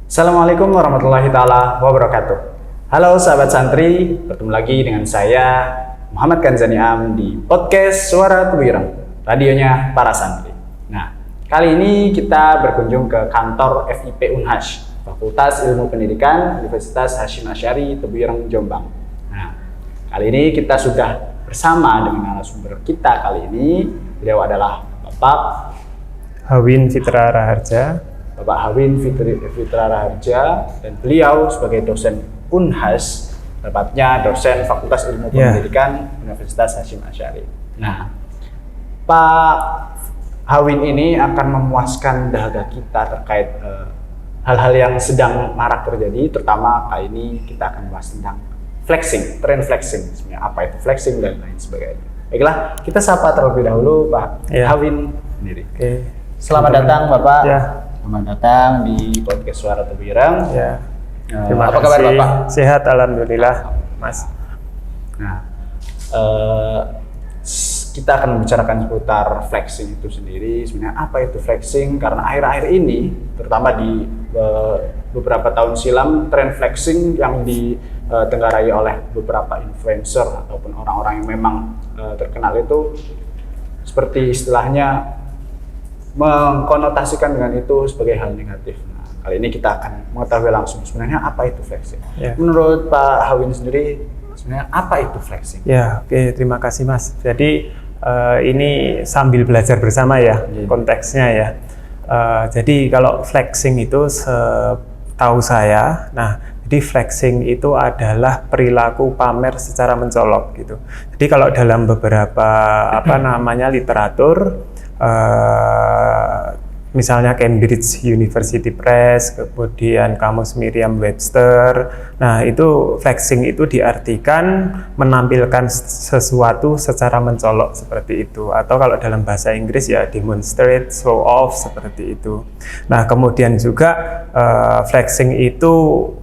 Assalamualaikum warahmatullahi taala wabarakatuh. Halo sahabat santri, bertemu lagi dengan saya Muhammad Kanzani Am di podcast Suara Tuwireng, radionya para santri. Nah, kali ini kita berkunjung ke kantor FIP Unhas, Fakultas Ilmu Pendidikan Universitas Hasyim Asy'ari Tuwireng Jombang. Nah, kali ini kita sudah bersama dengan narasumber kita kali ini. Beliau adalah Bapak Hawin Fitra Raharja. Bapak Hawin Fitra Raharja, dan beliau sebagai dosen Unhas, tepatnya dosen Fakultas Ilmu Pendidikan Universitas Hasyim Asy'ari. Nah, Pak Hawin ini akan memuaskan dahaga kita terkait hal-hal yang sedang marak terjadi, terutama kali ini kita akan membahas tentang flexing, tren flexing, sebenarnya apa itu flexing dan lain sebagainya. Baiklah, kita sapa terlebih dahulu Pak Hawin sendiri. Selamat datang Bapak. Selamat datang di podcast Suara Tuwireng. Terima apa kasih. kabar Bapak? Sehat, alhamdulillah, Mas. Nah, kita akan membicarakan seputar flexing itu sendiri. Sebenarnya apa itu flexing? Karena akhir-akhir ini, terutama di beberapa tahun silam, tren flexing yang ditenggarai oleh beberapa influencer ataupun orang-orang yang memang terkenal itu, seperti istilahnya mengkonotasikan dengan itu sebagai hal negatif. Nah, kali ini kita akan mengetahui langsung sebenarnya apa itu flexing. Menurut Pak Hawin sendiri, sebenarnya apa itu flexing? Terima kasih Mas. Jadi ini sambil belajar bersama ya, konteksnya ya. Jadi kalau flexing itu setahu saya, jadi flexing itu adalah perilaku pamer secara mencolok gitu. Jadi kalau dalam beberapa literatur, misalnya Cambridge University Press, kemudian Kamus Merriam-Webster. Nah, itu flexing itu diartikan menampilkan sesuatu secara mencolok seperti itu. Atau kalau dalam bahasa Inggris ya demonstrate, show off seperti itu. Nah, kemudian juga flexing itu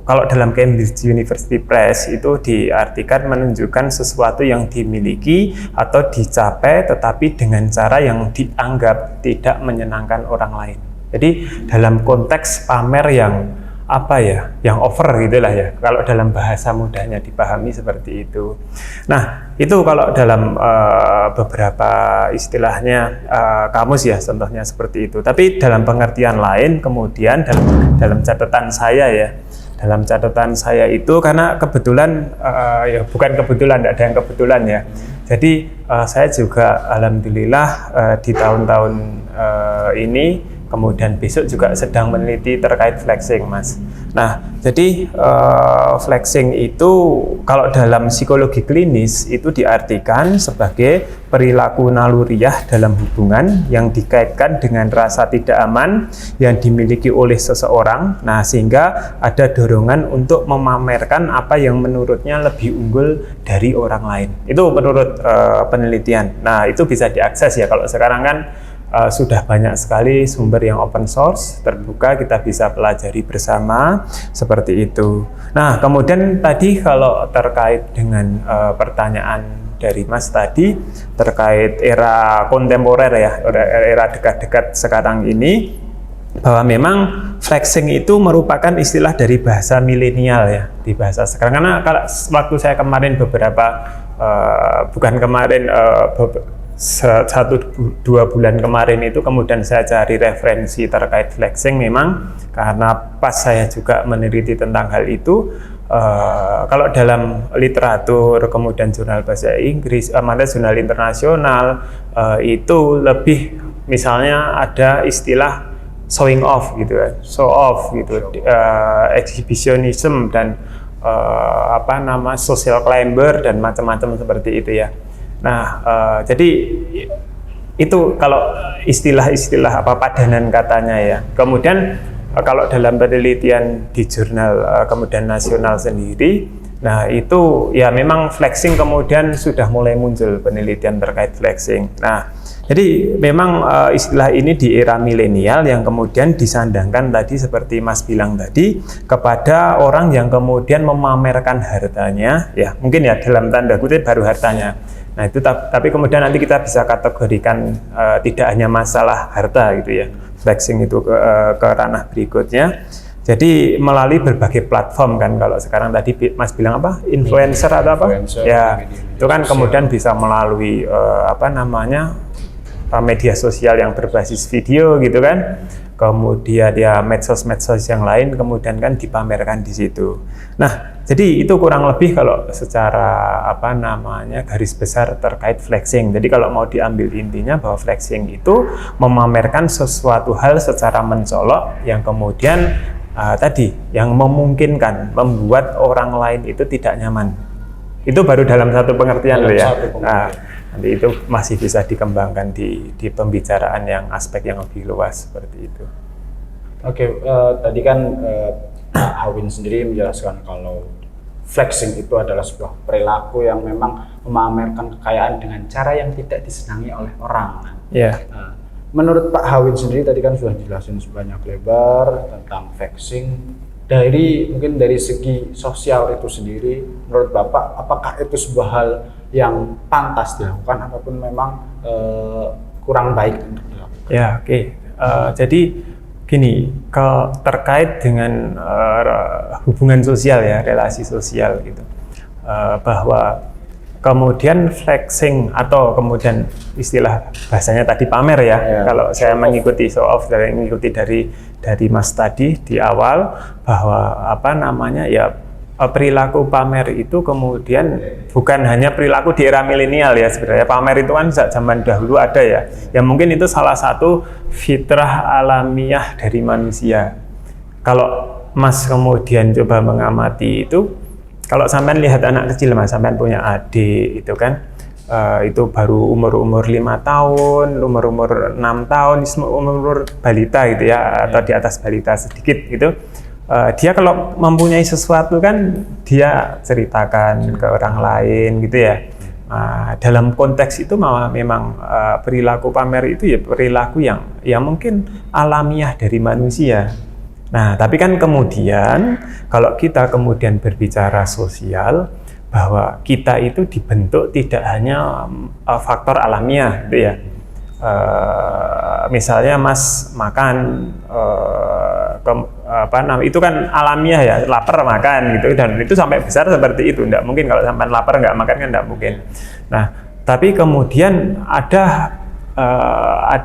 kalau dalam Cambridge University Press itu diartikan menunjukkan sesuatu yang dimiliki atau dicapai tetapi dengan cara yang dianggap tidak menyenangkan orang lain. Jadi dalam konteks pamer yang yang over gitulah ya, kalau dalam bahasa mudahnya dipahami seperti itu. Nah, itu kalau dalam beberapa istilahnya kamus ya, contohnya seperti itu. Tapi dalam pengertian lain kemudian dalam catatan saya itu karena kebetulan bukan kebetulan, tidak ada yang kebetulan ya. Jadi saya juga alhamdulillah di tahun-tahun ini kemudian besok juga sedang meneliti terkait flexing, Mas. Nah, jadi flexing itu kalau dalam psikologi klinis itu diartikan sebagai perilaku naluriah dalam hubungan yang dikaitkan dengan rasa tidak aman yang dimiliki oleh seseorang. Nah, sehingga ada dorongan untuk memamerkan apa yang menurutnya lebih unggul dari orang lain. Itu menurut penelitian. Nah, itu bisa diakses ya, kalau sekarang kan sudah banyak sekali sumber yang open source, terbuka, kita bisa pelajari bersama seperti itu. Nah, kemudian tadi kalau terkait dengan pertanyaan dari Mas tadi terkait era kontemporer ya, era dekat-dekat sekarang ini, bahwa memang flexing itu merupakan istilah dari bahasa milenial ya, di bahasa sekarang. Karena kalau waktu saya kemarin dua bulan kemarin itu kemudian saya cari referensi terkait flexing, memang karena pas saya juga meneliti tentang hal itu. Kalau dalam literatur kemudian jurnal bahasa Inggris, jurnal internasional itu lebih, misalnya ada istilah showing off gitu ya, show off gitu, exhibitionism dan social climber dan macam-macam seperti itu ya. Nah, jadi itu kalau istilah-istilah padanan katanya ya. Kemudian kalau dalam penelitian di jurnal kemudian nasional sendiri, nah itu ya memang flexing kemudian sudah mulai muncul penelitian terkait flexing. Nah, jadi memang istilah ini di era milenial yang kemudian disandangkan tadi seperti Mas bilang tadi kepada orang yang kemudian memamerkan hartanya, ya mungkin ya dalam tanda kutip baru hartanya. Nah itu tapi kemudian nanti kita bisa kategorikan tidak hanya masalah harta gitu ya, flexing itu ke ranah berikutnya. Jadi melalui berbagai platform kan, kalau sekarang tadi Mas bilang apa, influencer atau apa, Influencer, ya media itu kan sosial. kemudian bisa melalui media sosial yang berbasis video gitu kan, kemudian ya medsos-medsos yang lain kemudian kan dipamerkan di situ. Nah, jadi itu kurang lebih kalau secara garis besar terkait flexing. Jadi kalau mau diambil intinya bahwa flexing itu memamerkan sesuatu hal secara mencolok yang kemudian yang memungkinkan membuat orang lain itu tidak nyaman. Itu baru dalam satu pengertian loh ya. Nah, nanti itu masih bisa dikembangkan di pembicaraan yang aspek yang lebih luas seperti itu. Oke, tadi kan Pak Hawin sendiri menjelaskan kalau flexing itu adalah sebuah perilaku yang memang memamerkan kekayaan dengan cara yang tidak disenangi oleh orang. Ya. Nah, menurut Pak Hawin sendiri tadi kan sudah dijelasin sebanyak lebar tentang flexing. Mungkin dari segi sosial itu sendiri, menurut Bapak, apakah itu sebuah hal yang pantas dilakukan ataupun memang kurang baik untuk dilakukan? Ya, oke. Jadi gini, kalau terkait dengan hubungan sosial ya, relasi sosial gitu, bahwa kemudian flexing atau kemudian istilah bahasanya tadi pamer ya, kalau saya mengikuti mengikuti dari Mas tadi di awal bahwa perilaku pamer itu kemudian bukan hanya perilaku di era milenial ya, sebenarnya pamer itu kan sejak zaman dahulu ada ya. Ya mungkin itu salah satu fitrah alamiah dari manusia. Kalau Mas kemudian coba mengamati itu, kalau sampean lihat anak kecil, Mas, sampean punya adik itu kan, itu baru umur 5 tahun, umur 6 tahun, umur balita gitu ya, atau di atas balita sedikit gitu. Dia kalau mempunyai sesuatu kan dia ceritakan ke orang lain gitu ya. Dalam konteks itu memang perilaku pamer itu ya perilaku yang mungkin alamiah dari manusia. Nah, tapi kan kemudian kalau kita kemudian berbicara sosial, bahwa kita itu dibentuk tidak hanya faktor alamiah gitu ya. Misalnya Mas makan itu kan alamiah ya, lapar makan gitu, dan itu sampai besar seperti itu. Nggak mungkin kalau sampai lapar nggak makan kan nggak mungkin. Nah, tapi kemudian ada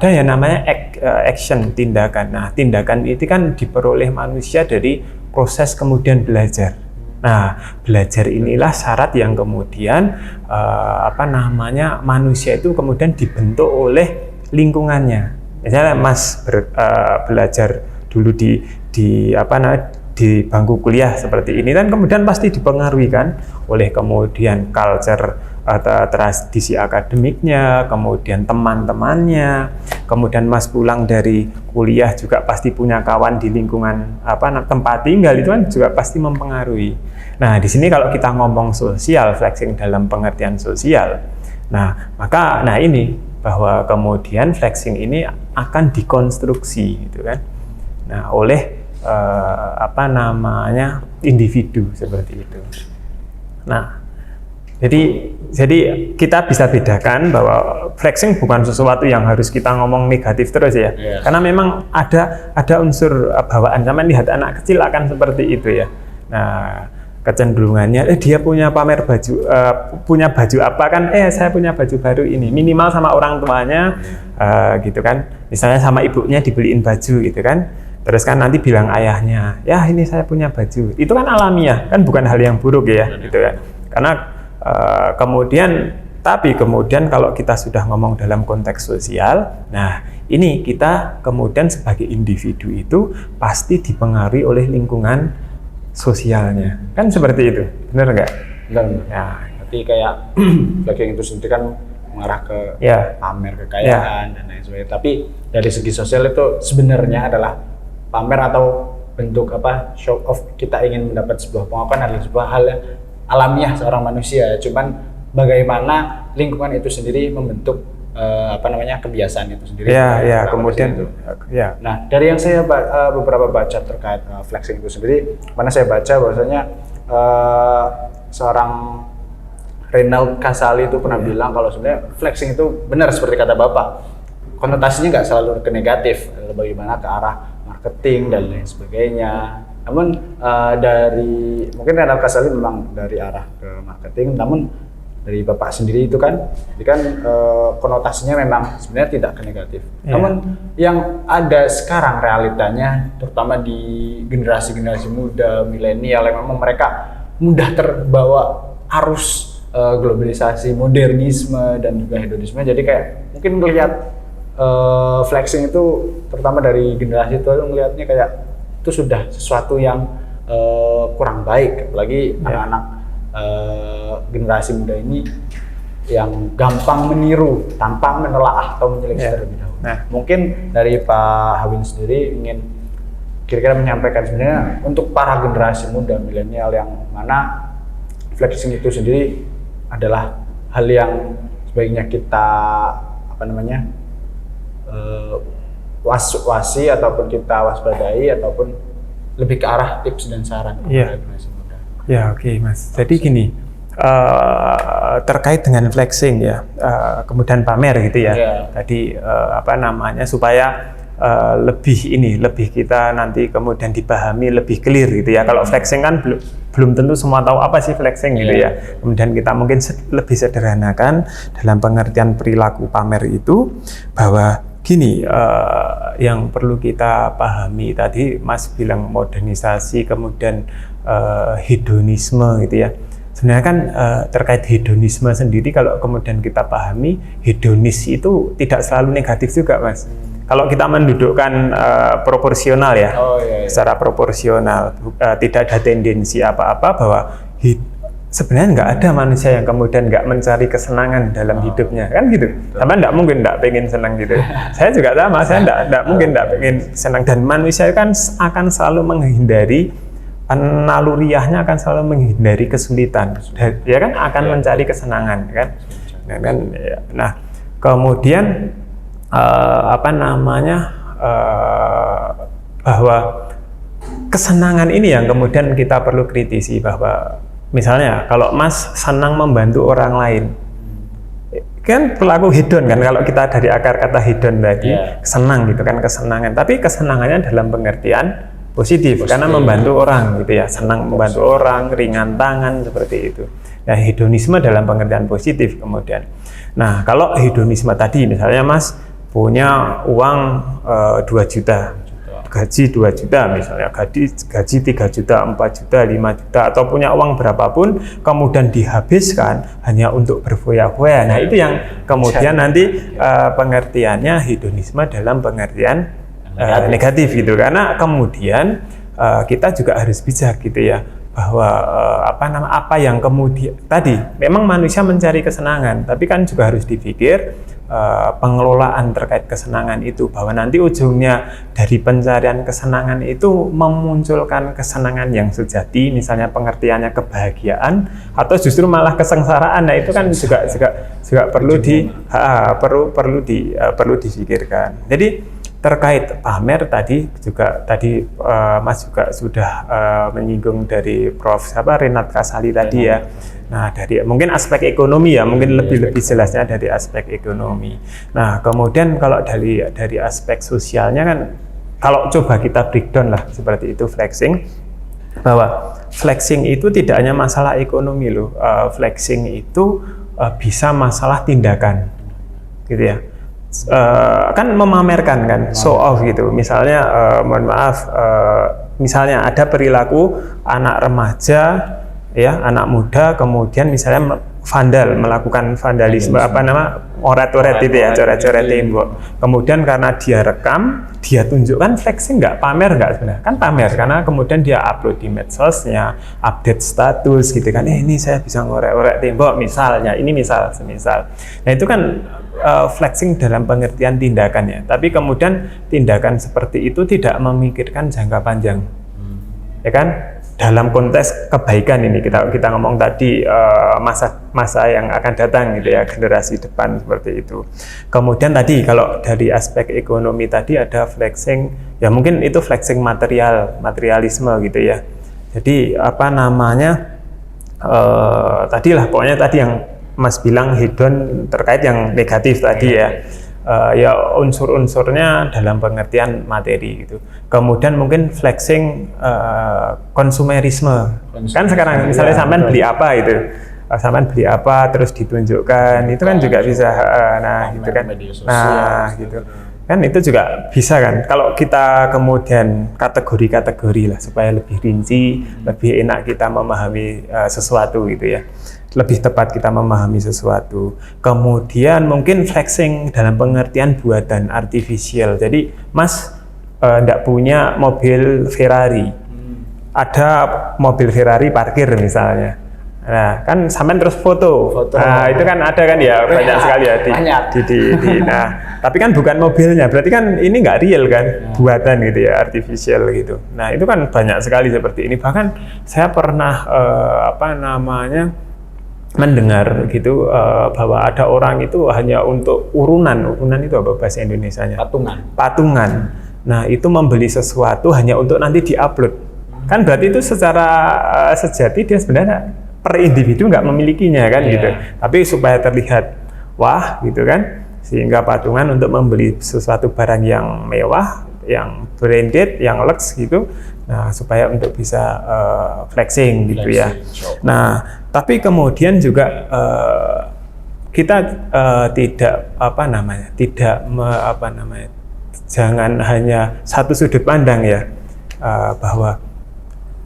yang namanya action, tindakan. Nah, tindakan itu kan diperoleh manusia dari proses kemudian belajar. Nah, belajar inilah syarat yang kemudian manusia itu kemudian dibentuk oleh lingkungannya. Misalnya Mas belajar dulu di bangku kuliah seperti ini kan kemudian pasti dipengaruhi kan oleh kemudian culture atau tradisi akademiknya, kemudian teman-temannya, kemudian Mas pulang dari kuliah juga pasti punya kawan di lingkungan tempat tinggal, itu kan juga pasti mempengaruhi. Nah, di sini kalau kita ngomong sosial, flexing dalam pengertian sosial, maka ini bahwa kemudian flexing ini akan dikonstruksi gitu kan. Nah, oleh individu seperti itu. Nah, jadi kita bisa bedakan bahwa flexing bukan sesuatu yang harus kita ngomong negatif terus ya. Karena memang ada unsur bawaan. Sama lihat anak kecil akan seperti itu ya. Nah, kecenderungannya dia punya pamer baju, punya baju apa kan, saya punya baju baru ini, minimal sama orang tuanya gitu kan. Misalnya sama ibunya dibeliin baju gitu kan. Terus kan nanti bilang ayahnya, ya ini saya punya baju. Itu kan alamiah, kan bukan hal yang buruk ya, gitu kan. Karena kemudian kalau kita sudah ngomong dalam konteks sosial, nah ini kita kemudian sebagai individu itu pasti dipengaruhi oleh lingkungan sosialnya. Kan seperti itu, benar nggak? Benar. Ya. Berarti kayak flexing itu sendiri kan mengarah ke pamer kekayaan dan lain sebagainya. Tapi dari segi sosial itu sebenarnya adalah pamer atau bentuk show off, kita ingin mendapat sebuah pengakuan adalah sebuah hal alamiah seorang manusia. Cuman bagaimana lingkungan itu sendiri membentuk kebiasaan itu sendiri. Kemudian itu. Nah, dari yang saya beberapa baca terkait flexing itu sendiri, mana saya baca bahwasanya seorang Reinald Kasali itu pernah bilang kalau sebenarnya flexing itu benar seperti kata Bapak. Konotasinya nggak selalu ke negatif, bagaimana ke arah marketing dan lain sebagainya. Namun dari mungkin Renal Kasali memang dari arah ke marketing, namun dari Bapak sendiri itu kan, jadi kan konotasinya memang sebenarnya tidak ke negatif. Namun yang ada sekarang realitanya, terutama di generasi-generasi muda, milenial, yang memang mereka mudah terbawa arus globalisasi, modernisme dan juga hedonisme. Jadi kayak mungkin melihat flexing itu, terutama dari generasi itu melihatnya kayak itu sudah sesuatu yang kurang baik, apalagi anak-anak generasi muda ini yang gampang meniru tanpa menelaah atau menyeleksi terlebih dahulu. Nah, mungkin dari Pak Hawin sendiri ingin kira-kira menyampaikan sebenarnya untuk para generasi muda milenial yang mana flexing itu sendiri adalah hal yang sebaiknya kita wasi ataupun kita waspadai ataupun lebih ke arah tips dan saran kepada generasi muda. Ya, oke, Mas. Jadi gini, terkait dengan flexing ya, kemudian pamer gitu ya. Tadi supaya lebih kita nanti kemudian dipahami lebih clear gitu ya. Kalau flexing kan belum tentu semua tahu apa sih flexing gitu ya. Kemudian kita mungkin lebih sederhanakan dalam pengertian perilaku pamer itu bahwa gini, yang perlu kita pahami tadi Mas bilang modernisasi, kemudian hedonisme gitu ya. Sebenarnya kan terkait hedonisme sendiri, kalau kemudian kita pahami, hedonis itu tidak selalu negatif juga, Mas. Kalau kita mendudukkan proporsional ya, secara proporsional, tidak ada tendensi apa-apa bahwa sebenarnya nggak ada manusia yang kemudian nggak mencari kesenangan dalam hidupnya, kan gitu. Sama nggak mungkin nggak pengen senang gitu. Saya juga sama, saya nggak mungkin nggak pengen senang, dan manusia kan akan selalu menghindari, naluriahnya akan selalu menghindari kesulitan, dia kan akan mencari kesenangan kan. Nah kemudian bahwa kesenangan ini yang kemudian kita perlu kritisi, bahwa misalnya kalau Mas senang membantu orang lain, kan perilaku hedon kan, kalau kita dari akar kata hedon tadi, senang gitu kan, kesenangan, tapi kesenangannya dalam pengertian positif karena membantu orang gitu ya, senang membantu orang, ringan tangan seperti itu. Nah, hedonisme dalam pengertian positif kemudian. Nah, kalau hedonisme tadi misalnya Mas punya uang 2 juta, gaji 2 juta misalnya, gaji 3 juta, 4 juta, 5 juta, atau punya uang berapapun kemudian dihabiskan hanya untuk berfoya-foya. Nah, itu yang kemudian nanti pengertiannya hedonisme dalam pengertian negatif gitu, karena kemudian kita juga harus bijak gitu ya, bahwa apa yang kemudian tadi memang manusia mencari kesenangan, tapi kan juga harus dipikir pengelolaan terkait kesenangan itu, bahwa nanti ujungnya dari pencarian kesenangan itu memunculkan kesenangan yang sejati, misalnya pengertiannya kebahagiaan atau justru malah kesengsaraan. Nah, itu kan juga perlu dipikirkan. Jadi terkait pamer tadi Mas juga sudah menyinggung dari Prof. Renal Kasali tadi ya. Nah, dari mungkin aspek ekonomi ya, mungkin lebih jelasnya dari aspek ekonomi. Nah, kemudian kalau dari aspek sosialnya kan, kalau coba kita breakdown lah seperti itu flexing, bahwa flexing itu tidak hanya masalah ekonomi loh, flexing itu bisa masalah tindakan gitu ya. Kan memamerkan kan, show off gitu. Misalnya misalnya ada perilaku anak remaja ya, anak muda kemudian misalnya melakukan vandalisme, oret-oret itu ya, coret-coret tembok. Kemudian karena dia rekam, dia tunjukkan, flexing nggak, pamer nggak sebenarnya? Kan pamer, karena kemudian dia upload di medsosnya, update status gitu kan, ini saya bisa ngorek-orek tembok misalnya, ini semisal. Nah, itu kan flexing dalam pengertian tindakannya, tapi kemudian tindakan seperti itu tidak memikirkan jangka panjang, ya kan? Dalam konteks kebaikan ini kita ngomong tadi, masa yang akan datang gitu ya, generasi depan seperti itu. Kemudian tadi kalau dari aspek ekonomi tadi ada flexing, ya mungkin itu flexing materialisme gitu ya. Jadi pokoknya tadi yang Mas bilang hedon terkait yang negatif tadi ya. ya unsur-unsurnya dalam pengertian materi gitu. Kemudian mungkin flexing konsumerisme. Kan sekarang misalnya sampean beli apa itu, sampean beli apa terus ditunjukkan, itu kan juga bisa. Nah gitu kan. Nah gitu. Kan itu juga bisa kan. Kalau kita kemudian kategori-kategori lah supaya lebih rinci, lebih enak kita memahami sesuatu gitu ya. Lebih tepat kita memahami sesuatu. Kemudian mungkin flexing dalam pengertian buatan artifisial. Jadi Mas nggak punya mobil Ferrari. Ada mobil Ferrari parkir misalnya. Nah, kan sampean terus foto. Nah, itu kan ada kan ya, banyak sekali ya nah, tapi kan bukan mobilnya, berarti kan ini nggak real kan, buatan gitu ya, artificial gitu. Nah, itu kan banyak sekali seperti ini. Bahkan saya pernah mendengar gitu bahwa ada orang itu hanya untuk urunan itu apa bahasa Indonesianya? Patungan. Nah, itu membeli sesuatu hanya untuk nanti diupload. Kan berarti itu secara sejati dia sebenarnya per individu nggak memilikinya kan gitu, tapi supaya terlihat wah gitu kan, sehingga patungan untuk membeli sesuatu barang yang mewah, yang branded, yang lux gitu, nah supaya untuk bisa flexing gitu ya. Nah tapi kemudian juga kita jangan hanya satu sudut pandang ya, bahwa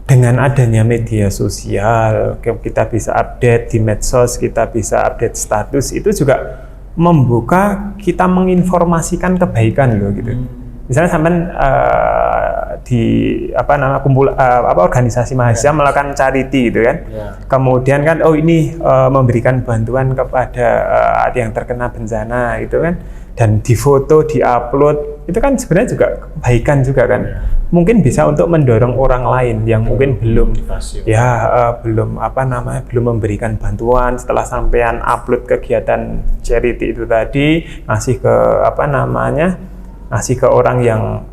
dengan adanya media sosial, kita bisa update di medsos, kita bisa update status, itu juga membuka kita menginformasikan kebaikan loh gitu. Misalnya sampean di organisasi mahasiswa melakukan charity gitu kan. Kemudian kan ini memberikan bantuan kepada yang terkena bencana gitu kan. Dan difoto, diupload, itu kan sebenarnya juga kebaikan juga kan. Mungkin bisa untuk mendorong orang lain yang mungkin belum belum memberikan bantuan setelah sampean upload kegiatan charity itu tadi, ngasih ke orang yang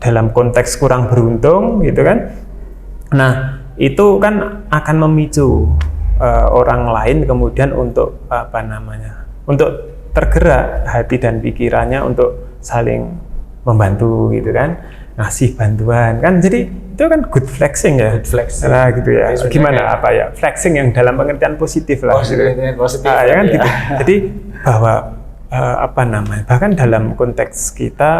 dalam konteks kurang beruntung gitu kan. Nah, itu kan akan memicu orang lain kemudian untuk untuk tergerak hati dan pikirannya untuk saling membantu gitu kan, ngasih bantuan kan. Jadi itu kan good flexing ya. Nah gitu ya. Gimana flexing yang dalam pengertian positif lah. Positif. Ya kan gitu. Jadi bahwa bahkan dalam konteks kita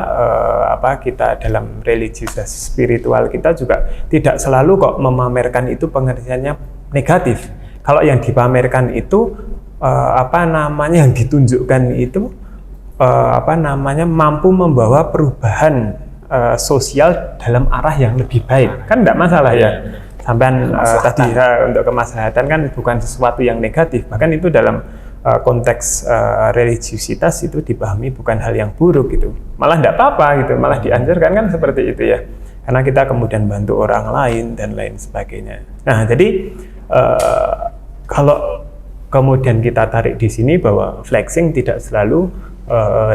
kita dalam religiusitas spiritual kita juga tidak selalu kok memamerkan itu pengertiannya negatif. Kalau yang dipamerkan itu yang ditunjukkan itu mampu membawa perubahan sosial dalam arah yang lebih baik, kan enggak masalah ya. Sampean tadi untuk kemaslahatan kan bukan sesuatu yang negatif, bahkan itu dalam konteks religiusitas itu dipahami bukan hal yang buruk gitu, malah enggak apa-apa gitu, malah dianjurkan kan seperti itu ya, karena kita kemudian bantu orang lain dan lain sebagainya. Nah jadi kalau kemudian kita tarik di sini bahwa flexing tidak selalu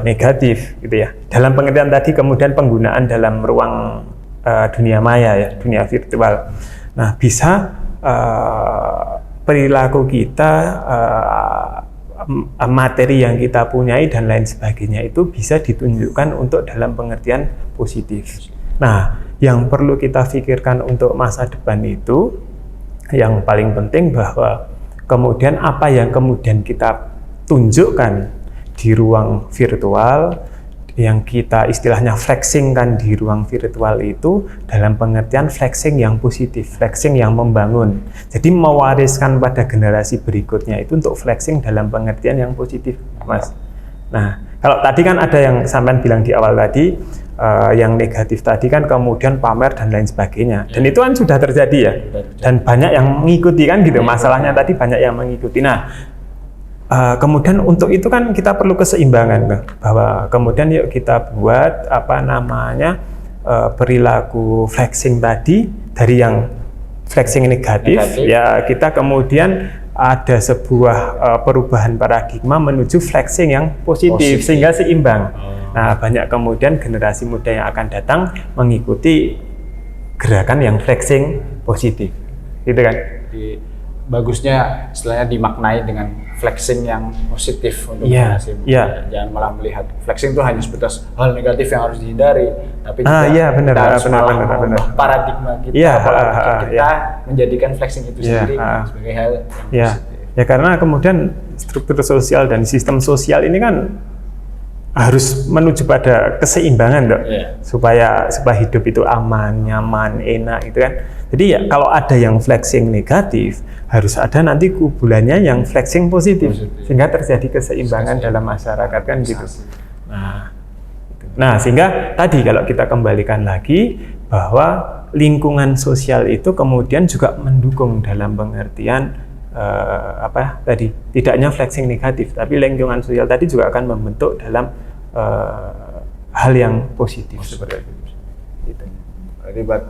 negatif gitu ya. Dalam pengertian tadi kemudian penggunaan dalam ruang dunia maya ya, dunia virtual. Nah, bisa perilaku kita, materi yang kita punyai dan lain sebagainya itu bisa ditunjukkan untuk dalam pengertian positif. Nah, yang perlu kita pikirkan untuk masa depan itu yang paling penting bahwa kemudian apa yang kemudian kita tunjukkan di ruang virtual, yang kita istilahnya flexing kan di ruang virtual itu dalam pengertian flexing yang positif, flexing yang membangun. Jadi mewariskan pada generasi berikutnya itu untuk flexing dalam pengertian yang positif, Mas. Nah, kalau tadi kan ada yang sampean bilang di awal tadi, yang negatif tadi kan kemudian pamer dan lain sebagainya, dan itu kan sudah terjadi ya, dan banyak yang mengikuti kan gitu. Masalahnya tadi banyak yang mengikuti. Nah, kemudian untuk itu kan kita perlu keseimbangan, bahwa kemudian yuk kita buat perilaku flexing tadi dari yang flexing negatif. Ya kita kemudian ada sebuah perubahan paradigma menuju flexing yang positif. Sehingga seimbang. Nah, banyak kemudian generasi muda yang akan datang mengikuti gerakan yang flexing positif, gitu kan? bagusnya istilahnya dimaknai dengan flexing yang positif untuk Iya, generasi muda. iya. Jangan malah melihat flexing itu hanya sebatas hal negatif yang harus dihindari, tapi iya, benar, kita harus benar, malah benar, mengubah benar. paradigma kita, Iya, pola pikir kita iya. menjadikan flexing itu Iya, sendiri sebagai hal yang Ya, positif. ya karena kemudian struktur sosial dan sistem sosial ini kan harus menuju pada keseimbangan, dok, Iya. supaya hidup itu aman, nyaman, enak, gitu kan. Jadi ya kalau ada yang flexing negatif, harus ada nanti kubulannya yang flexing positif, sehingga terjadi keseimbangan dalam masyarakat kan gitu. Nah, sehingga tadi kalau kita kembalikan lagi bahwa lingkungan sosial itu kemudian juga mendukung dalam pengertian tadi tidak hanya flexing negatif, tapi lingkungan sosial tadi juga akan membentuk dalam hal yang positif seperti itu. Gitu. Jadi buat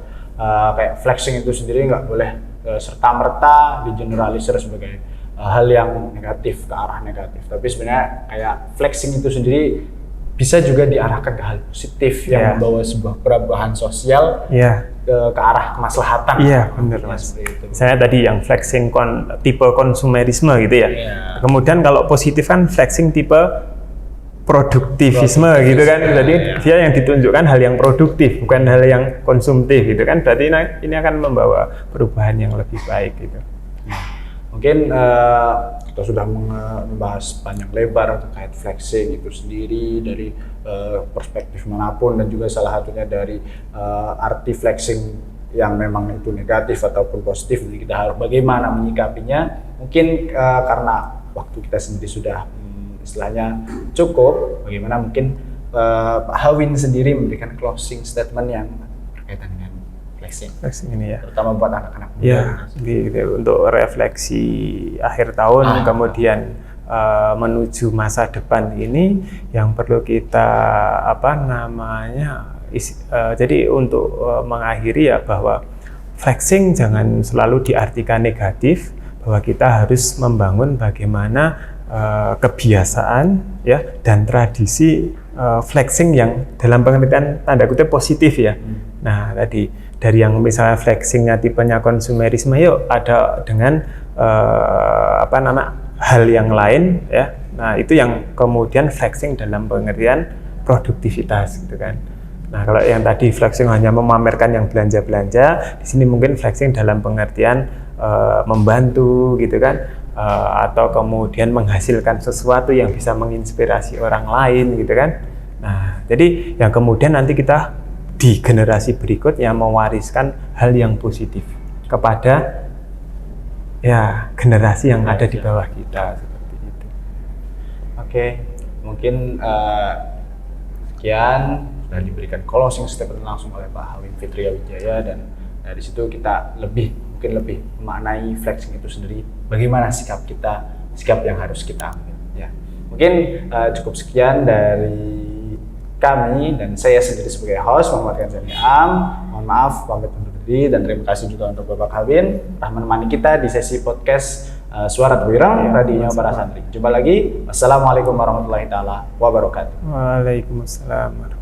kayak flexing itu sendiri nggak boleh serta-merta digeneralisir sebagai hal yang negatif, ke arah negatif. Tapi sebenarnya kayak flexing itu sendiri bisa juga diarahkan ke hal positif yang membawa sebuah perubahan sosial ke arah kemaslahatan. Iya, benar, Mas. Saya tadi yang flexing tipe konsumerisme gitu ya. Kemudian kalau positif kan flexing tipe produktivisme gitu kan. Jadi dia yang ditunjukkan hal yang produktif, bukan hal yang konsumtif gitu kan. Berarti ini akan membawa perubahan yang lebih baik gitu. Mungkin kita sudah membahas panjang lebar terkait flexing itu sendiri dari perspektif manapun, dan juga salah satunya dari arti flexing yang memang itu negatif ataupun positif. Jadi kita harus bagaimana menyikapinya. Mungkin karena waktu kita sendiri sudah istilahnya cukup, bagaimana mungkin Pak Hawin sendiri memberikan closing statement yang berkaitan dengan flexing ini ya, terutama buat anak-anak muda. Ya, gitu, untuk refleksi akhir tahun, kemudian menuju masa depan ini yang perlu kita jadi untuk mengakhiri ya, bahwa flexing jangan selalu diartikan negatif, bahwa kita harus membangun bagaimana kebiasaan ya dan tradisi flexing yang dalam pengertian tanda kutip positif ya. Nah, tadi dari yang misalnya flexingnya tipenya konsumerisme, yuk ada dengan hal yang lain ya. Nah, itu yang kemudian flexing dalam pengertian produktivitas gitu kan. Nah, kalau yang tadi flexing hanya memamerkan yang belanja-belanja, di sini mungkin flexing dalam pengertian membantu gitu kan. Atau kemudian menghasilkan sesuatu yang bisa menginspirasi orang lain gitu kan. Nah, jadi yang kemudian nanti kita di generasi berikutnya mewariskan hal yang positif kepada ya generasi yang ada di bawah kita seperti itu. Oke, mungkin sekian sudah diberikan closing statement langsung oleh Pak Hawin Fitria Wijaya, dan dari situ kita mungkin lebih memaknai flexing itu sendiri, bagaimana sikap yang harus kita ambil ya. Mungkin cukup sekian dari kami dan saya sendiri sebagai host Muhammad Kanzani Am. Mohon maaf pamit undur diri, dan terima kasih juga untuk Bapak Hawin telah menemani kita di sesi podcast Suara Terwirang radionya para santri. Jumpa lagi. Wassalamualaikum warahmatullahi taala wabarakatuh. Waalaikumsalam.